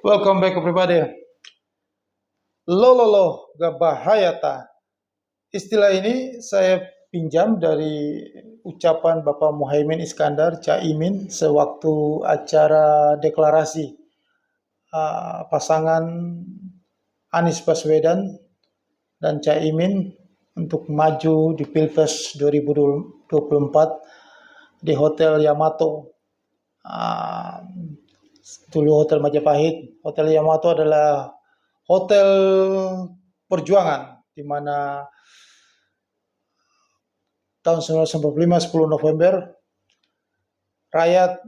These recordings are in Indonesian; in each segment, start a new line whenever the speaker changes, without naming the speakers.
Welcome back everybody. Lololo gak bahaya ta. Istilah ini saya pinjam dari ucapan Bapak Muhaimin Iskandar Caimin sewaktu acara deklarasi pasangan Anies Baswedan dan Caimin untuk maju di Pilpres 2024 di Hotel Yamato. Dulu Hotel Majapahit. Hotel Yamato adalah hotel perjuangan di mana tahun 1995 10 November rakyat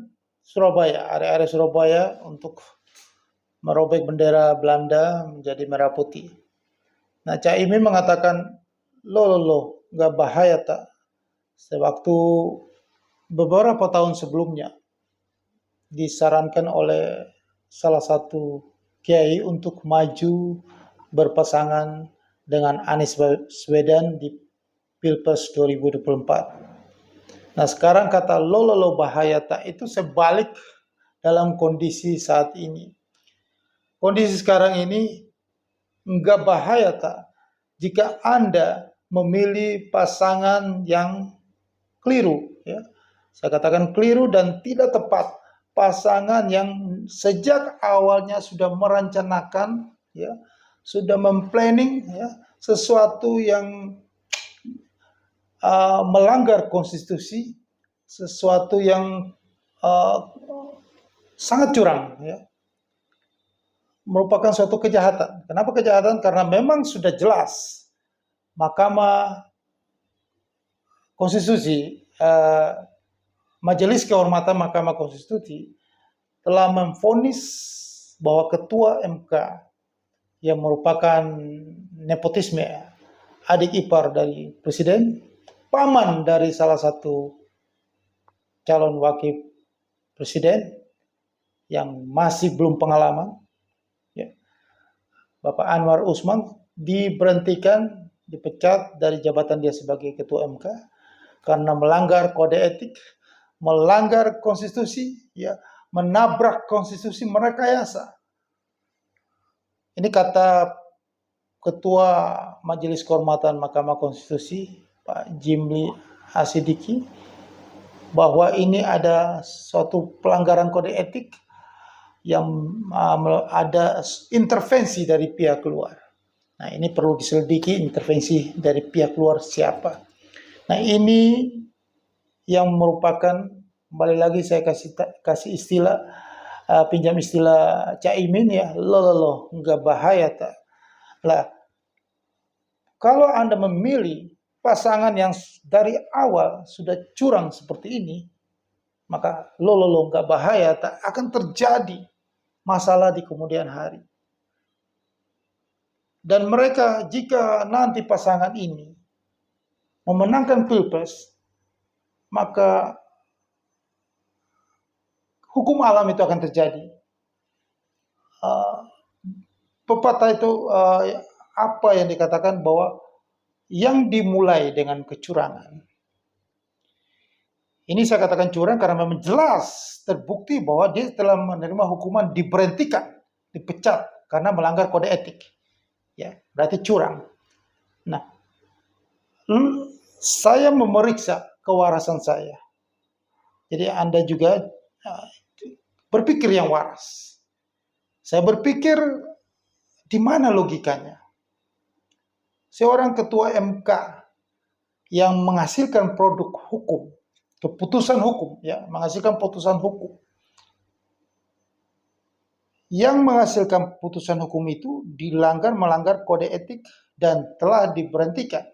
Surabaya, area-area Surabaya untuk merobek bendera Belanda menjadi merah putih. Nah, Caimin mengatakan, lo, nggak bahaya tak? Sewaktu beberapa tahun sebelumnya disarankan oleh salah satu kiai untuk maju berpasangan dengan Anies Baswedan di Pilpres 2024. Nah, sekarang kata lo bahaya tak itu sebalik dalam kondisi saat ini. Kondisi sekarang ini enggak bahaya tak jika Anda memilih pasangan yang keliru, ya. Saya katakan keliru dan tidak tepat. Pasangan yang sejak awalnya sudah merencanakan, ya, sudah memplanning, ya, sesuatu yang melanggar konstitusi, sesuatu yang sangat curang, ya, merupakan suatu kejahatan. Kenapa kejahatan? Karena memang sudah jelas Mahkamah Konstitusi, Majelis Kehormatan Mahkamah Konstitusi telah memvonis bahwa Ketua MK yang merupakan nepotisme, adik ipar dari Presiden, paman dari salah satu calon wakil Presiden yang masih belum pengalaman, ya, Bapak Anwar Usman, diberhentikan, dipecat dari jabatan dia sebagai Ketua MK karena melanggar kode etik, melanggar konstitusi, ya, menabrak konstitusi, merekayasa. Ini kata Ketua Majelis Kehormatan Mahkamah Konstitusi, Pak Jimli Asidiki, bahwa ini ada suatu pelanggaran kode etik yang ada intervensi dari pihak luar. Nah, ini perlu diselidiki intervensi dari pihak luar siapa. Nah, ini yang merupakan, kembali lagi saya kasih istilah, pinjam istilah Caimin, ya, lo nggak bahaya tak. Lah, kalau Anda memilih pasangan yang dari awal sudah curang seperti ini, maka lo nggak bahaya tak akan terjadi masalah di kemudian hari. Dan mereka, jika nanti pasangan ini memenangkan Pilpres, maka hukum alam itu akan terjadi. Pepatah itu apa yang dikatakan bahwa yang dimulai dengan kecurangan. Ini saya katakan curang karena memang jelas terbukti bahwa dia telah menerima hukuman diberhentikan, dipecat karena melanggar kode etik. Ya, berarti curang. Nah, saya memeriksa kewarasan saya. Jadi Anda juga berpikir yang waras. Saya berpikir di mana logikanya. Seorang ketua MK yang menghasilkan produk hukum, keputusan hukum, ya, menghasilkan putusan hukum. Yang menghasilkan putusan hukum itu melanggar kode etik dan telah diberhentikan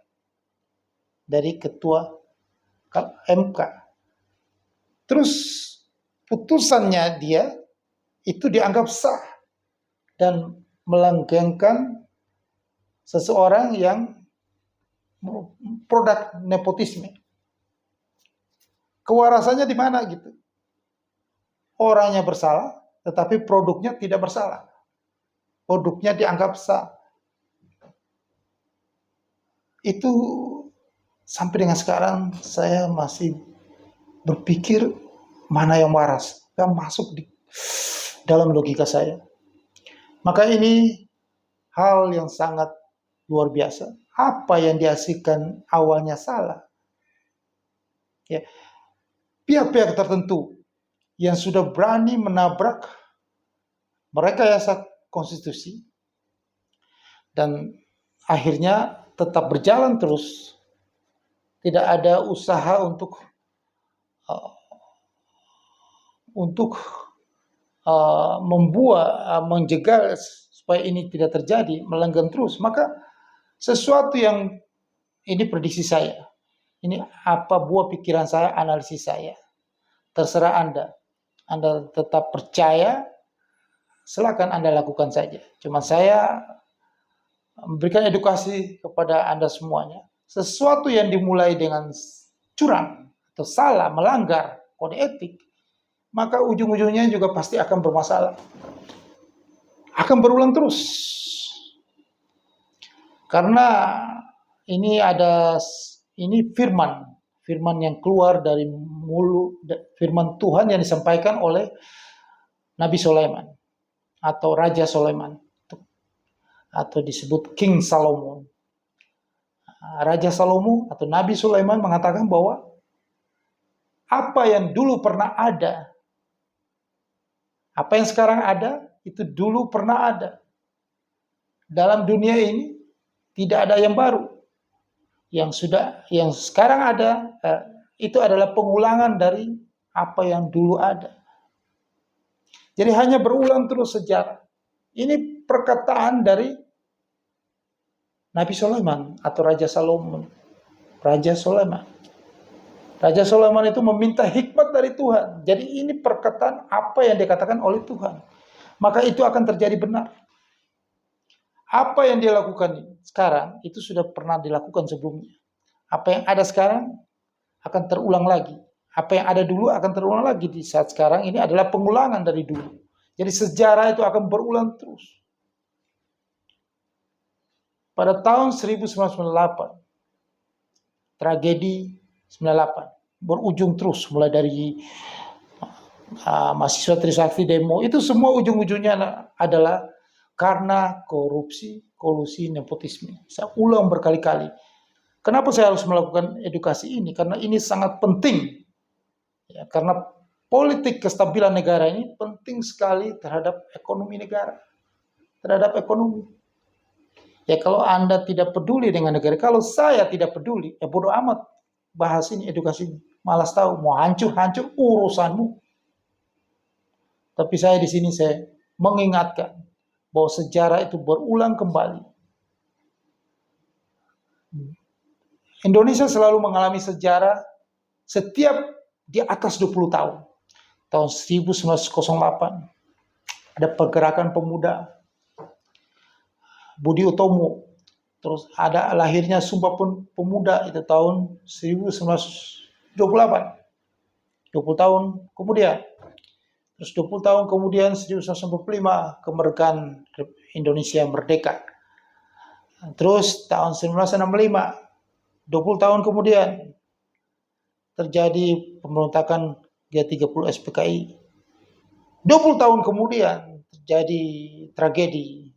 dari ketua MK. Terus putusannya dia itu dianggap sah dan melanggengkan seseorang yang produk nepotisme. Kewarasannya di mana gitu? Orangnya bersalah, tetapi produknya tidak bersalah. Produknya dianggap sah. Itu sampai dengan sekarang saya masih berpikir mana yang waras. Gak masuk di dalam logika saya. Maka ini hal yang sangat luar biasa. Apa yang dihasilkan awalnya salah. Ya. Pihak-pihak tertentu yang sudah berani menabrak merekayasa konstitusi dan akhirnya tetap berjalan terus. Tidak ada usaha untuk menjegal supaya ini tidak terjadi, melanggang terus. Maka sesuatu yang ini prediksi saya, ini apa buah pikiran saya, analisis saya. Terserah Anda. Anda tetap percaya, silakan Anda lakukan saja. Cuma saya memberikan edukasi kepada Anda semuanya. Sesuatu yang dimulai dengan curang atau salah, melanggar kode etik, maka ujung-ujungnya juga pasti akan bermasalah. Akan berulang terus. Karena ini firman yang keluar dari mulut, firman Tuhan yang disampaikan oleh Nabi Sulaiman atau Raja Sulaiman, atau disebut King Solomon. Raja Salomo atau Nabi Sulaiman mengatakan bahwa apa yang dulu pernah ada, apa yang sekarang ada, itu dulu pernah ada. Dalam dunia ini tidak ada yang baru. Yang sekarang ada, itu adalah pengulangan dari apa yang dulu ada. Jadi hanya berulang terus sejarah. Ini perkataan dari Nabi Sulaiman atau Raja Salomo. Raja Sulaiman. Raja Sulaiman itu meminta hikmat dari Tuhan. Jadi ini perkataan apa yang dikatakan oleh Tuhan. Maka itu akan terjadi benar. Apa yang dia lakukan sekarang itu sudah pernah dilakukan sebelumnya. Apa yang ada sekarang akan terulang lagi. Apa yang ada dulu akan terulang lagi di saat sekarang. Ini adalah pengulangan dari dulu. Jadi sejarah itu akan berulang terus. Pada tahun 1998, tragedi 98 berujung terus, mulai dari mahasiswa Trisakti demo, itu semua ujung-ujungnya adalah karena korupsi, kolusi, nepotisme. Saya ulang berkali-kali. Kenapa saya harus melakukan edukasi ini? Karena ini sangat penting. Ya, karena politik kestabilan negara ini penting sekali terhadap ekonomi negara. Terhadap ekonomi. Ya kalau Anda tidak peduli dengan negara, kalau saya tidak peduli, ya bodoh amat bahas ini, edukasi ini. Malas tahu, mau hancur-hancur urusanmu. Tapi saya di sini saya mengingatkan bahwa sejarah itu berulang kembali. Indonesia selalu mengalami sejarah setiap di atas 20 tahun. Tahun 1908 ada pergerakan pemuda Budi Utomo. Terus ada lahirnya Sumpah Pemuda itu tahun 1928. 20 tahun kemudian. Terus 20 tahun kemudian 1945 kemerdekaan Indonesia merdeka. Terus tahun 1965, 20 tahun kemudian terjadi pemberontakan G30 SPKI. 20 tahun kemudian terjadi tragedi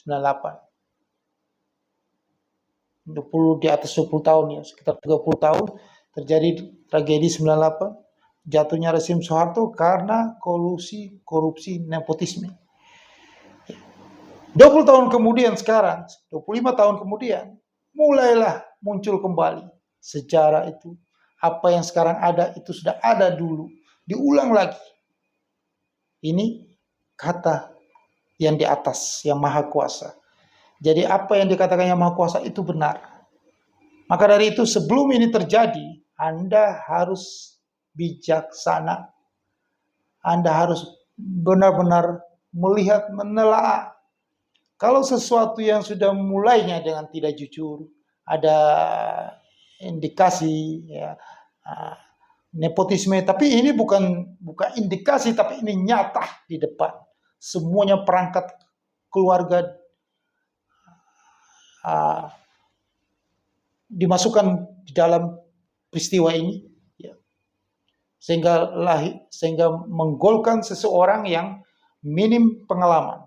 98. 20 di atas 20 tahun ya, sekitar 30 tahun terjadi tragedi 98. Jatuhnya rezim Soeharto karena kolusi, korupsi, nepotisme. 20 tahun kemudian sekarang, 25 tahun kemudian, mulailah muncul kembali sejarah itu. Apa yang sekarang ada itu sudah ada dulu, diulang lagi. Ini kata yang di atas, yang maha kuasa. Jadi apa yang dikatakan yang maha kuasa itu benar. Maka dari itu sebelum ini terjadi, Anda harus bijaksana. Anda harus benar-benar melihat, menelaah. Kalau sesuatu yang sudah mulainya dengan tidak jujur, ada indikasi ya, nepotisme, tapi ini bukan indikasi, tapi ini nyata di depan. Semuanya perangkat keluarga dimasukkan di dalam peristiwa ini, ya. Sehingga menggolkan seseorang yang minim pengalaman.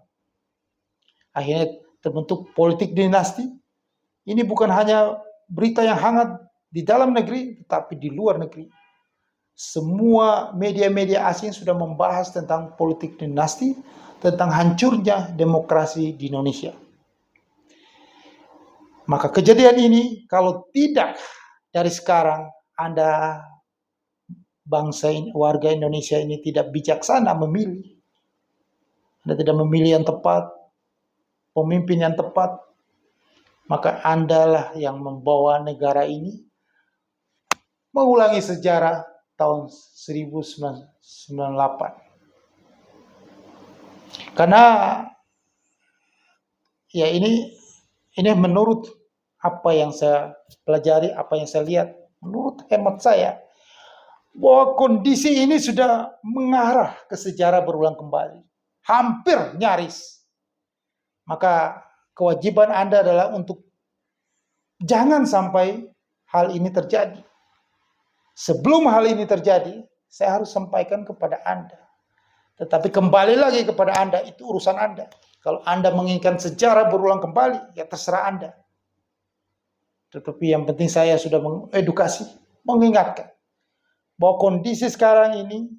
Akhirnya terbentuk politik dinasti. Ini bukan hanya berita yang hangat di dalam negeri, tetapi di luar negeri. Semua media-media asing sudah membahas tentang politik dinasti, tentang hancurnya demokrasi di Indonesia. Maka kejadian ini kalau tidak dari sekarang Anda bangsa ini, warga Indonesia ini tidak bijaksana memilih, Anda tidak memilih yang tepat, pemimpin yang tepat, maka Andalah yang membawa negara ini mengulangi sejarah tahun 1998. Karena ya ini menurut apa yang saya pelajari, apa yang saya lihat, menurut hemat saya, bahwa kondisi ini sudah mengarah ke sejarah berulang kembali. Hampir nyaris. Maka kewajiban Anda adalah untuk jangan sampai hal ini terjadi. Sebelum hal ini terjadi, saya harus sampaikan kepada Anda. Tetapi kembali lagi kepada Anda, itu urusan Anda. Kalau Anda menginginkan sejarah berulang kembali, ya terserah Anda. Tetapi yang penting saya sudah mengedukasi, mengingatkan bahwa kondisi sekarang ini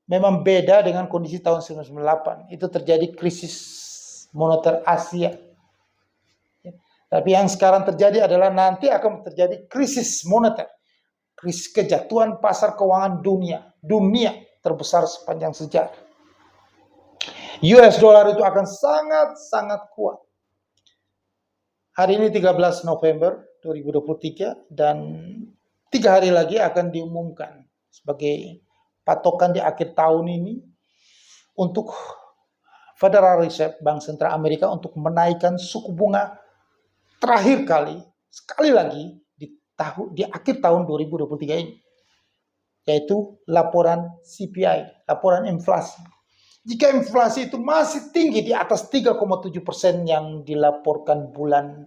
memang beda dengan kondisi tahun 1998. Itu terjadi krisis moneter Asia. Tapi yang sekarang terjadi adalah nanti akan terjadi krisis moneter. Krisis kejatuhan pasar keuangan dunia terbesar sepanjang sejarah. US dollar itu akan sangat kuat. Hari ini 13 November 2023 dan 3 hari lagi akan diumumkan sebagai patokan di akhir tahun ini untuk Federal Reserve Bank Sentral Amerika untuk menaikkan suku bunga terakhir kali sekali lagi di akhir tahun 2023 ini, yaitu laporan CPI, laporan inflasi. Jika inflasi itu masih tinggi di atas 3,7% yang dilaporkan bulan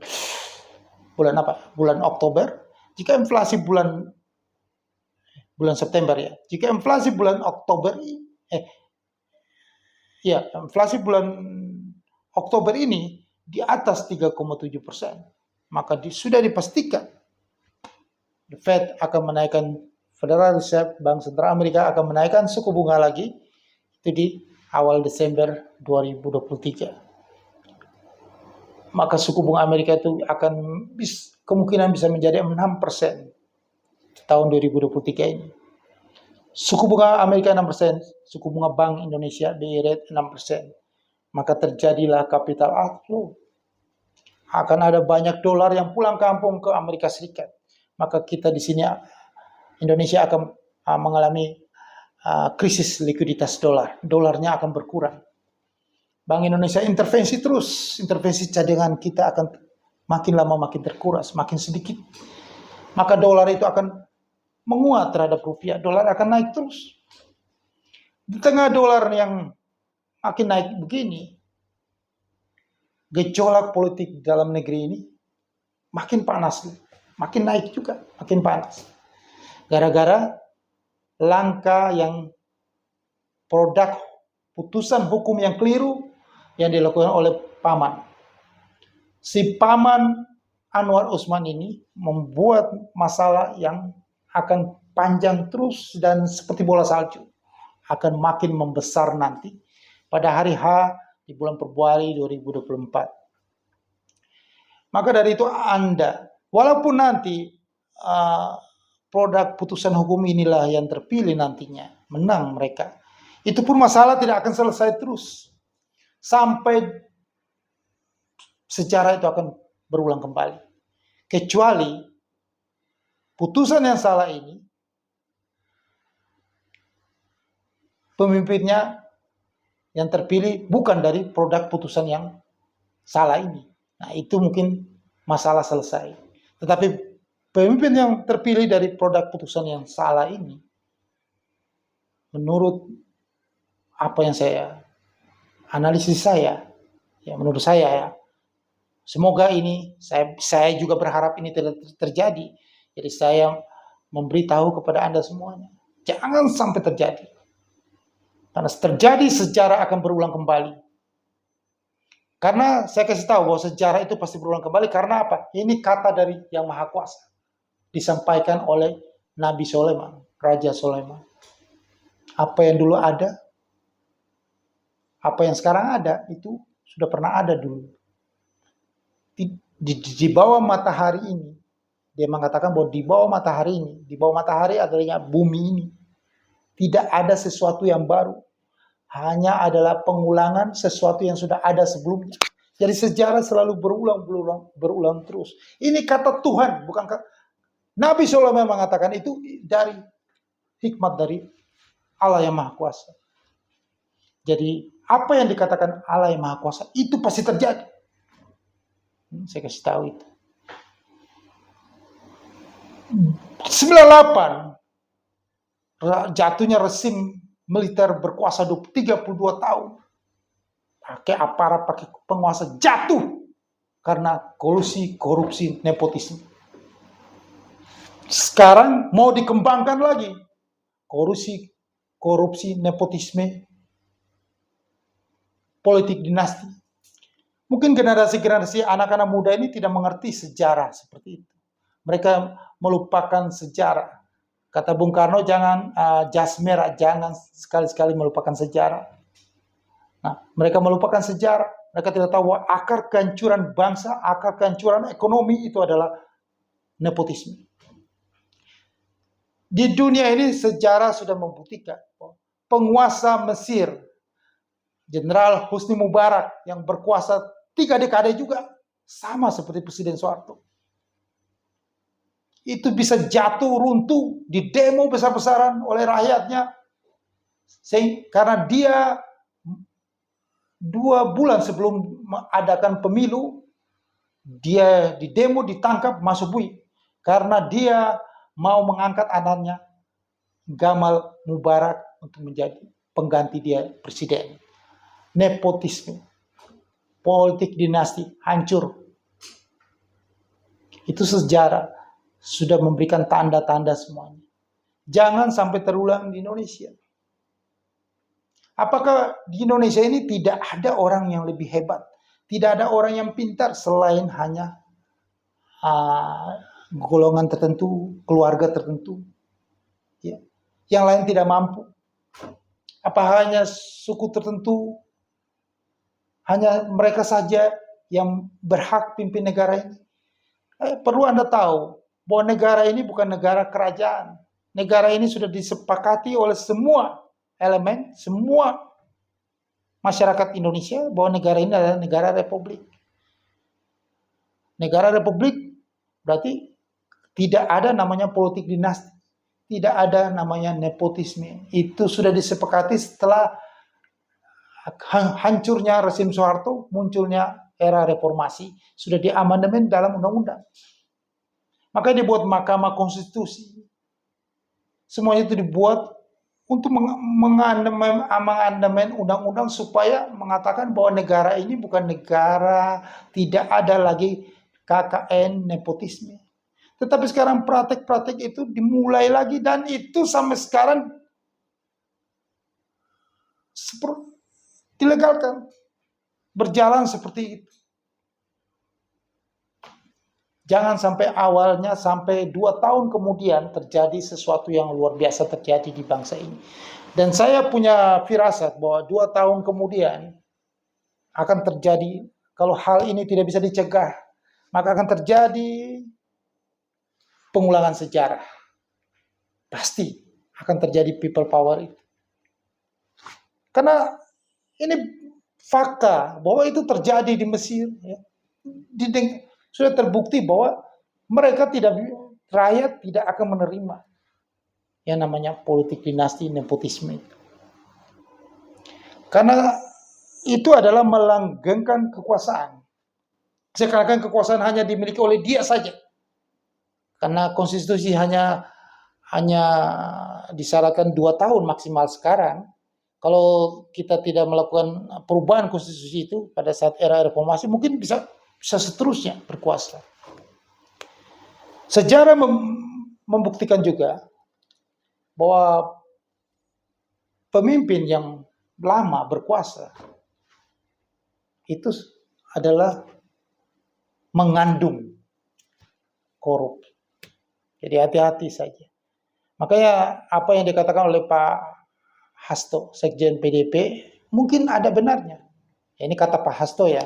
Oktober, jika inflasi bulan September ya, jika inflasi bulan Oktober ini di atas 3,7%, maka sudah dipastikan The Fed akan menaikkan, Federal Reserve Bank Sentral Amerika akan menaikkan suku bunga lagi itu di awal Desember 2023. Maka suku bunga Amerika itu akan kemungkinan bisa menjadi 6% tahun 2023 ini. Suku bunga Amerika 6%, suku bunga Bank Indonesia BI Rate 6%. Maka terjadilah capital outflow. Akan ada banyak dolar yang pulang kampung ke Amerika Serikat. Maka kita di sini Indonesia akan mengalami krisis likuiditas dolar. Dolarnya akan berkurang. Bank Indonesia intervensi terus. Intervensi cadangan kita akan makin lama makin terkuras, makin sedikit. Maka dolar itu akan menguat terhadap rupiah. Dolar akan naik terus. Di tengah dolar yang makin naik begini, gejolak politik dalam negeri ini makin panas. Makin naik juga, makin panas. Gara-gara langkah yang produk putusan hukum yang keliru yang dilakukan oleh paman. Si paman Anwar Usman ini membuat masalah yang akan panjang terus dan seperti bola salju. Akan makin membesar nanti pada hari H di bulan Februari 2024. Maka dari itu Anda, walaupun nanti produk putusan hukum inilah yang terpilih nantinya, menang mereka, itu pun masalah tidak akan selesai terus. Sampai sejarah itu akan berulang kembali. Kecuali putusan yang salah ini, pemimpinnya yang terpilih bukan dari produk putusan yang salah ini. Nah itu mungkin masalah selesai. Tetapi pemimpin yang terpilih dari produk putusan yang salah ini, menurut apa yang saya analisis saya, ya menurut saya ya, semoga ini saya juga berharap ini tidak terjadi. Jadi saya memberitahu kepada Anda semuanya, jangan sampai terjadi. Karena terjadi sejarah akan berulang kembali. Karena saya kasih tahu bahwa sejarah itu pasti berulang kembali. Karena apa? Ini kata dari Yang Maha Kuasa. Disampaikan oleh Nabi Sulaiman, Raja Sulaiman. Apa yang dulu ada, apa yang sekarang ada, itu sudah pernah ada dulu. Di bawah matahari ini, dia mengatakan bahwa di bawah matahari ini, di bawah matahari adanya bumi ini, tidak ada sesuatu yang baru. Hanya adalah pengulangan sesuatu yang sudah ada sebelumnya. Jadi sejarah selalu berulang terus. Ini kata Tuhan, bukan kata Nabi Sulaiman mengatakan itu dari hikmat dari Allah yang Maha Kuasa. Jadi apa yang dikatakan Allah yang Maha Kuasa itu pasti terjadi. Saya kasih tahu itu. 98 jatuhnya rezim militer berkuasa 32 tahun. Pakai aparat, pakai penguasa jatuh karena kolusi, korupsi, nepotisme. Sekarang mau dikembangkan lagi korupsi, nepotisme, politik dinasti. Mungkin generasi-generasi anak-anak muda ini tidak mengerti sejarah seperti itu. Mereka melupakan sejarah. Kata Bung Karno, jangan jas merah, jangan sekali-sekali melupakan sejarah. Nah, mereka melupakan sejarah. Mereka tidak tahu bahwa akar kehancuran bangsa, akar kehancuran ekonomi itu adalah nepotisme. Di dunia ini sejarah sudah membuktikan penguasa Mesir, Jenderal Husni Mubarak yang berkuasa 3 dekade juga sama seperti Presiden Soeharto. Itu bisa jatuh runtuh di demo besar-besaran oleh rakyatnya karena dia 2 bulan sebelum mengadakan pemilu dia di demo ditangkap masuk bui karena dia mau mengangkat anaknya Gamal Mubarak untuk menjadi pengganti dia presiden. Nepotisme, politik dinasti hancur. Itu sejarah sudah memberikan tanda-tanda semuanya. Jangan sampai terulang di Indonesia. Apakah di Indonesia ini tidak ada orang yang lebih hebat? Tidak ada orang yang pintar selain hanya golongan tertentu, keluarga tertentu. Ya. Yang lain tidak mampu. Apa hanya suku tertentu? Hanya mereka saja yang berhak pimpin negara ini? Perlu Anda tahu bahwa negara ini bukan negara kerajaan. Negara ini sudah disepakati oleh semua elemen, semua masyarakat Indonesia bahwa negara ini adalah negara republik. Negara republik berarti tidak ada namanya politik dinasti, tidak ada namanya nepotisme. Itu sudah disepakati setelah hancurnya rezim Soeharto, munculnya era reformasi, sudah diamandemen dalam undang-undang. Makanya dibuat Mahkamah Konstitusi. Semuanya itu dibuat untuk mengamandemen undang-undang supaya mengatakan bahwa negara ini bukan negara, tidak ada lagi KKN, nepotisme. Tetapi sekarang praktek-praktek itu dimulai lagi dan itu sampai sekarang dilegalkan. Berjalan seperti itu. Jangan sampai awalnya sampai 2 tahun kemudian terjadi sesuatu yang luar biasa terjadi di bangsa ini. Dan saya punya firasat bahwa 2 tahun kemudian akan terjadi, kalau hal ini tidak bisa dicegah, maka akan terjadi pengulangan sejarah. Pasti akan terjadi people power itu. Karena ini fakta bahwa itu terjadi di Mesir. Ya. Sudah terbukti bahwa rakyat tidak akan menerima yang namanya politik dinasti, nepotisme itu. Karena itu adalah melanggengkan kekuasaan. Sekarang kekuasaan hanya dimiliki oleh dia saja. Karena konstitusi hanya disyaratkan 2 tahun maksimal sekarang. Kalau kita tidak melakukan perubahan konstitusi itu pada saat era reformasi, mungkin bisa seterusnya berkuasa. Sejarah membuktikan juga bahwa pemimpin yang lama berkuasa itu adalah mengandung korup. Jadi hati-hati saja. Makanya apa yang dikatakan oleh Pak Hasto, Sekjen PDP, mungkin ada benarnya. Ini kata Pak Hasto ya,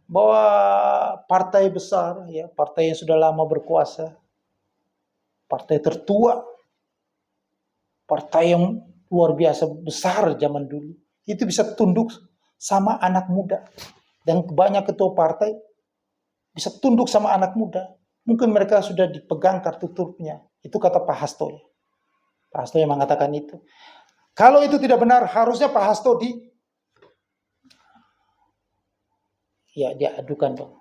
bahwa partai besar, ya, partai yang sudah lama berkuasa, partai tertua, partai yang luar biasa besar zaman dulu, itu bisa tunduk sama anak muda. Dan banyak ketua partai bisa tunduk sama anak muda. Mungkin mereka sudah dipegang kartu turupnya. Itu kata Pak Hasto. Pak Hasto yang mengatakan itu. Kalau itu tidak benar, harusnya Pak Hasto diadukan dong.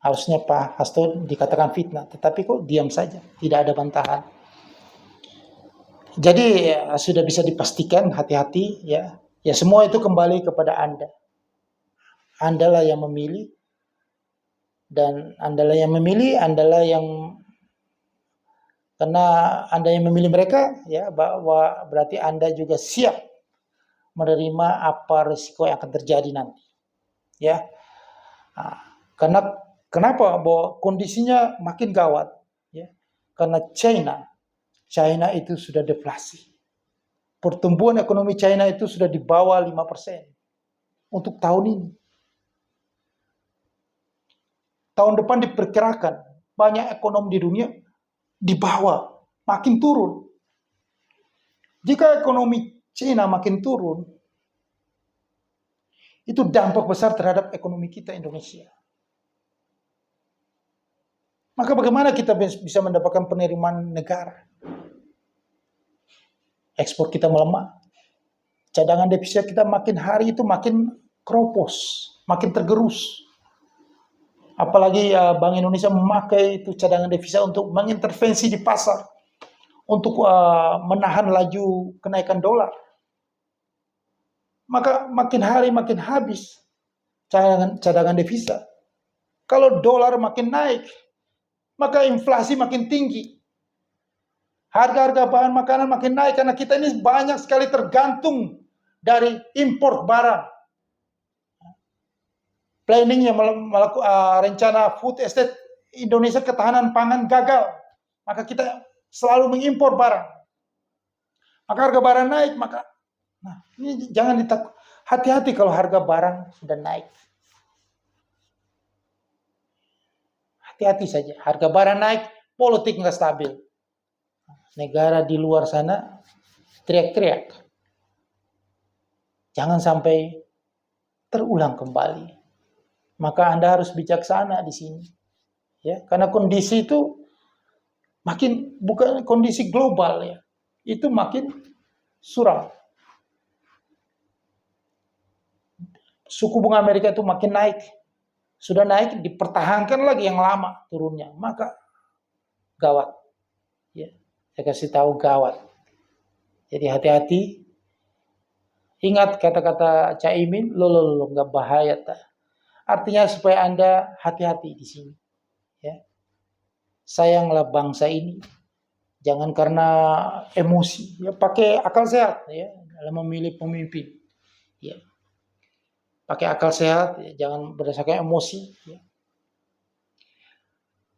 Harusnya Pak Hasto dikatakan fitnah, tetapi kok diam saja, tidak ada bantahan. Jadi sudah bisa dipastikan, hati-hati ya. Ya semua itu kembali kepada Anda. Andalah yang memilih, dan Andalah yang memilih, Andalah yang, karena Anda yang memilih mereka, ya, bahwa berarti Anda juga siap menerima apa risiko yang akan terjadi nanti, ya. Nah, karena kenapa? Bahwa kondisinya makin gawat, ya, karena China itu sudah deflasi. Pertumbuhan ekonomi China itu sudah di bawah 5% untuk tahun ini. Tahun depan diperkirakan banyak ekonomi di dunia di bawah, makin turun. Jika ekonomi China makin turun, itu dampak besar terhadap ekonomi kita Indonesia. Maka bagaimana kita bisa mendapatkan penerimaan negara? Ekspor kita melemah. Cadangan devisa kita makin hari itu makin keropos, makin tergerus. Apalagi Bank Indonesia memakai itu cadangan devisa untuk mengintervensi di pasar, untuk menahan laju kenaikan dolar. Maka makin hari makin habis cadangan devisa. Kalau dolar makin naik, maka inflasi makin tinggi. Harga-harga bahan makanan makin naik karena kita ini banyak sekali tergantung dari import barang. Planning yang rencana food estate Indonesia ketahanan pangan gagal. Maka kita selalu mengimpor barang. Maka harga barang naik, maka ini jangan ditakut. Hati-hati kalau harga barang sudah naik. Hati-hati saja. Harga barang naik, politik nggak stabil. Negara di luar sana teriak-teriak. Jangan sampai terulang kembali. Maka Anda harus bijaksana di sini. Ya, karena kondisi itu makin, bukan kondisi global ya. Itu makin suram. Suku bunga Amerika itu makin naik. Sudah naik, dipertahankan lagi yang lama turunnya. Maka gawat. Ya, saya kasih tahu gawat. Jadi hati-hati. Ingat kata-kata Caimin, lo nggak bahaya tak. Artinya supaya Anda hati-hati di sini. Ya. Sayanglah bangsa ini. Jangan karena emosi. Ya, pakai akal sehat ya dalam memilih pemimpin. Ya. Pakai akal sehat, ya, jangan berdasarkan emosi. Ya.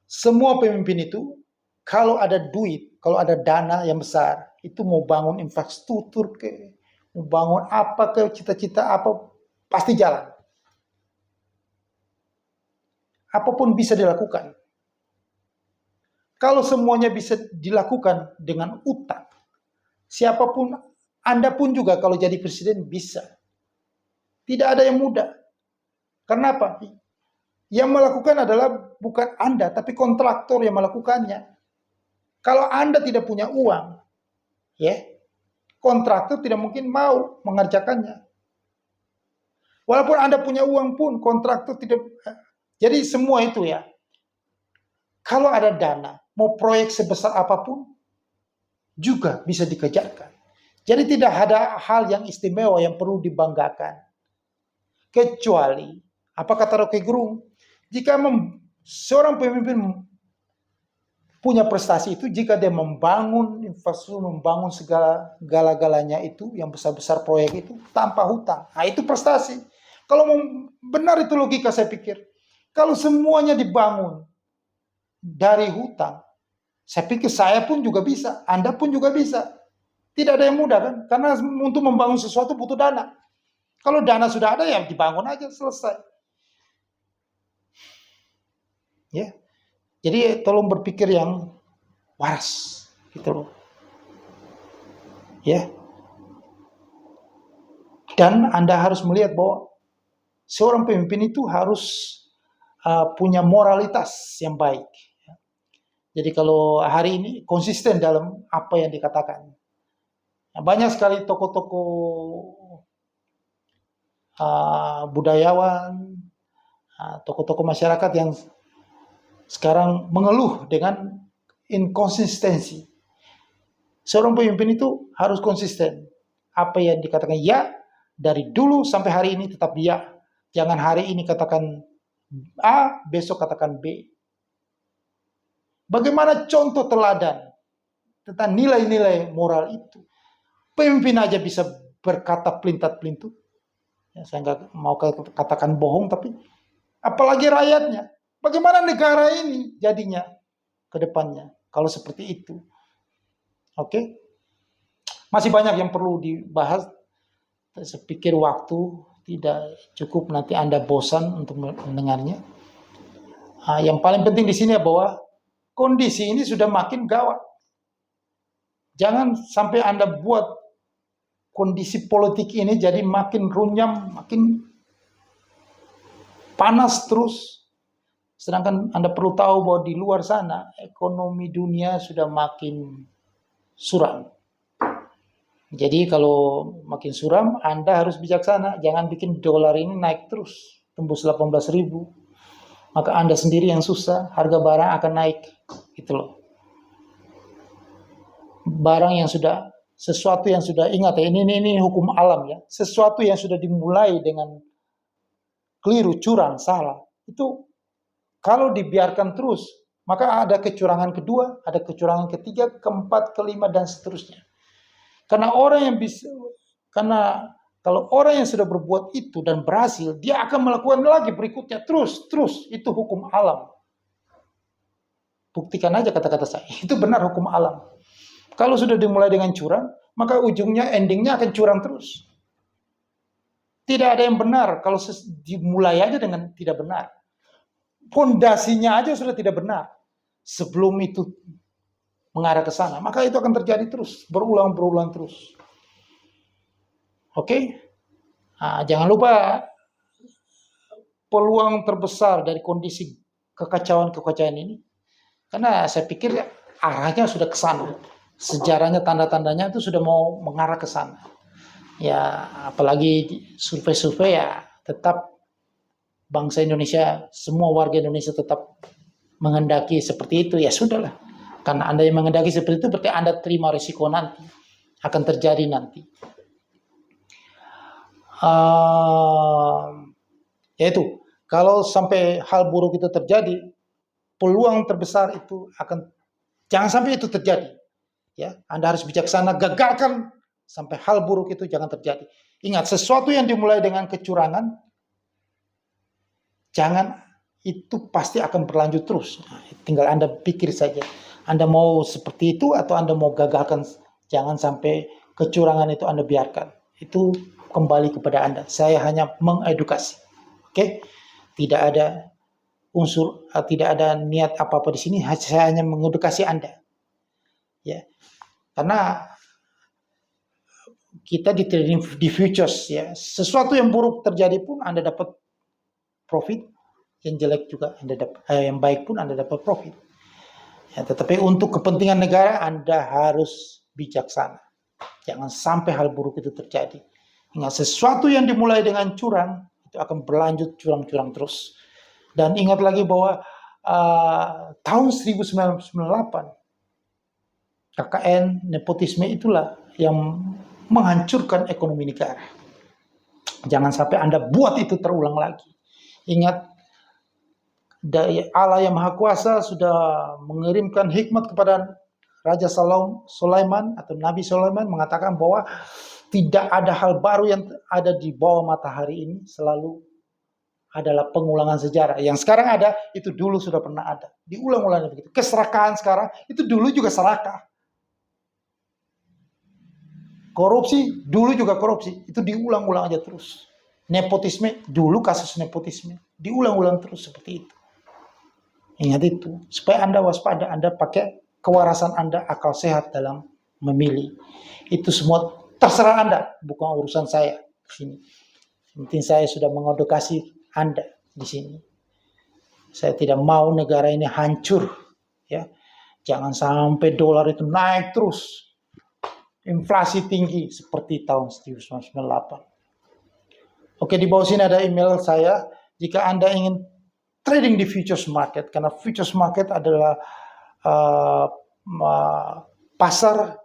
Semua pemimpin itu, kalau ada duit, kalau ada dana yang besar, itu mau bangun infrastruktur, mau bangun apa, cita-cita apa, pasti jalan. Apapun bisa dilakukan. Kalau semuanya bisa dilakukan dengan utang, siapapun, Anda pun juga kalau jadi presiden bisa. Tidak ada yang mudah. Karena apa? Yang melakukan adalah bukan Anda, tapi kontraktor yang melakukannya. Kalau Anda tidak punya uang, ya, kontraktor tidak mungkin mau mengerjakannya. Walaupun Anda punya uang pun, kontraktor tidak. Jadi semua itu ya, kalau ada dana, mau proyek sebesar apapun, juga bisa dikerjakan. Jadi tidak ada hal yang istimewa yang perlu dibanggakan. Kecuali, apa kata Rocky Gerung, jika seorang pemimpin punya prestasi itu, jika dia membangun infrastruktur, membangun segala-galanya itu, yang besar-besar proyek itu, tanpa hutang. Nah itu prestasi. Kalau mau benar itu logika saya pikir. Kalau semuanya dibangun dari hutang, saya pikir saya pun juga bisa, Anda pun juga bisa. Tidak ada yang mudah kan? Karena untuk membangun sesuatu butuh dana. Kalau dana sudah ada ya dibangun aja selesai. Ya. Jadi tolong berpikir yang waras gitu loh. Ya. Dan Anda harus melihat bahwa seorang pemimpin itu harus punya moralitas yang baik. Jadi kalau hari ini konsisten dalam apa yang dikatakan. Banyak sekali tokoh-tokoh budayawan, tokoh-tokoh masyarakat yang sekarang mengeluh dengan inkonsistensi. Seorang pemimpin itu harus konsisten. Apa yang dikatakan ya, dari dulu sampai hari ini tetap ya. Jangan hari ini katakan A, besok katakan B. Bagaimana contoh teladan tentang nilai-nilai moral itu? Pemimpin aja bisa berkata pelintat-pelintut. Ya, saya nggak mau katakan bohong, tapi apalagi rakyatnya. Bagaimana negara ini jadinya ke depannya kalau seperti itu? Oke? Masih banyak yang perlu dibahas. Saya pikir waktu tidak cukup, nanti Anda bosan untuk mendengarnya. Yang paling penting di sini bahwa kondisi ini sudah makin gawat. Jangan sampai Anda buat kondisi politik ini jadi makin runyam, makin panas terus. Sedangkan Anda perlu tahu bahwa di luar sana ekonomi dunia sudah makin suram. Jadi kalau makin suram, Anda harus bijaksana. Jangan bikin dolar ini naik terus, tembus 18.000. Maka Anda sendiri yang susah, harga barang akan naik. Gitu loh. Barang yang sudah, sesuatu yang sudah, ingat ya, ini hukum alam ya. Sesuatu yang sudah dimulai dengan keliru, curang, salah, itu kalau dibiarkan terus, maka ada kecurangan kedua, ada kecurangan ketiga, keempat, kelima, dan seterusnya. Karena kalau orang yang sudah berbuat itu dan berhasil, dia akan melakukan lagi berikutnya terus, itu hukum alam. Buktikan aja kata-kata saya, itu benar hukum alam. Kalau sudah dimulai dengan curang, maka ujungnya, endingnya akan curang terus. Tidak ada yang benar kalau dimulai aja dengan tidak benar. Fondasinya aja sudah tidak benar. Sebelum itu mengarah ke sana, maka itu akan terjadi terus, berulang terus. Oke? Jangan lupa peluang terbesar dari kondisi kekacauan ini, karena saya pikir arahnya sudah ke sana. Sejarahnya, tanda-tandanya itu sudah mau mengarah ke sana. Ya, apalagi survei-survei ya tetap bangsa Indonesia, semua warga Indonesia tetap menghendaki seperti itu, ya sudahlah. Karena Anda yang menghendaki seperti itu, berarti Anda terima risiko nanti. Akan terjadi nanti. Yaitu, kalau sampai hal buruk itu terjadi, peluang terbesar itu jangan sampai itu terjadi. Ya, Anda harus bijaksana, gagalkan sampai hal buruk itu jangan terjadi. Ingat, sesuatu yang dimulai dengan kecurangan, itu pasti akan berlanjut terus. Tinggal Anda pikir saja. Anda mau seperti itu atau Anda mau gagalkan, jangan sampai kecurangan itu Anda biarkan. Itu kembali kepada Anda. Saya hanya mengedukasi. Oke? Tidak ada unsur, tidak ada niat apa-apa di sini, saya hanya mengedukasi Anda. Ya. Karena kita di trading di futures ya, sesuatu yang buruk terjadi pun Anda dapat profit, yang jelek juga Anda dapat, yang baik pun Anda dapat profit. Ya, tetapi untuk kepentingan negara Anda harus bijaksana. Jangan sampai hal buruk itu terjadi. Ingat, sesuatu yang dimulai dengan curang itu akan berlanjut curang-curang terus. Dan ingat lagi bahwa tahun 1998 KKN, nepotisme itulah yang menghancurkan ekonomi negara. Jangan sampai Anda buat itu terulang lagi. Ingat, Allah yang Maha Kuasa sudah mengirimkan hikmat kepada Raja Sulaiman atau Nabi Sulaiman, mengatakan bahwa Tidak ada hal baru yang ada di bawah matahari ini, selalu adalah pengulangan sejarah. Yang sekarang ada, itu dulu sudah pernah ada. Diulang-ulang begitu. Keserakahan sekarang, itu dulu juga serakah. Korupsi, dulu juga korupsi. Itu diulang-ulang aja terus. Nepotisme, dulu kasus nepotisme. Diulang-ulang terus seperti itu. Ingat itu. Supaya Anda waspada, Anda pakai kewarasan Anda, akal sehat dalam memilih. Itu semua terserah Anda, bukan urusan saya di sini. Penting saya sudah mengedukasi Anda di sini. Saya tidak mau negara ini hancur, ya. Jangan sampai dolar itu naik terus, inflasi tinggi seperti tahun 1998. Oke, di bawah sini ada email saya. Jika Anda ingin trading di futures market, karena futures market adalah pasar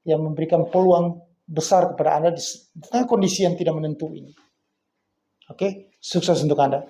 yang memberikan peluang besar kepada Anda di tengah kondisi yang tidak menentu ini. Oke, sukses untuk Anda.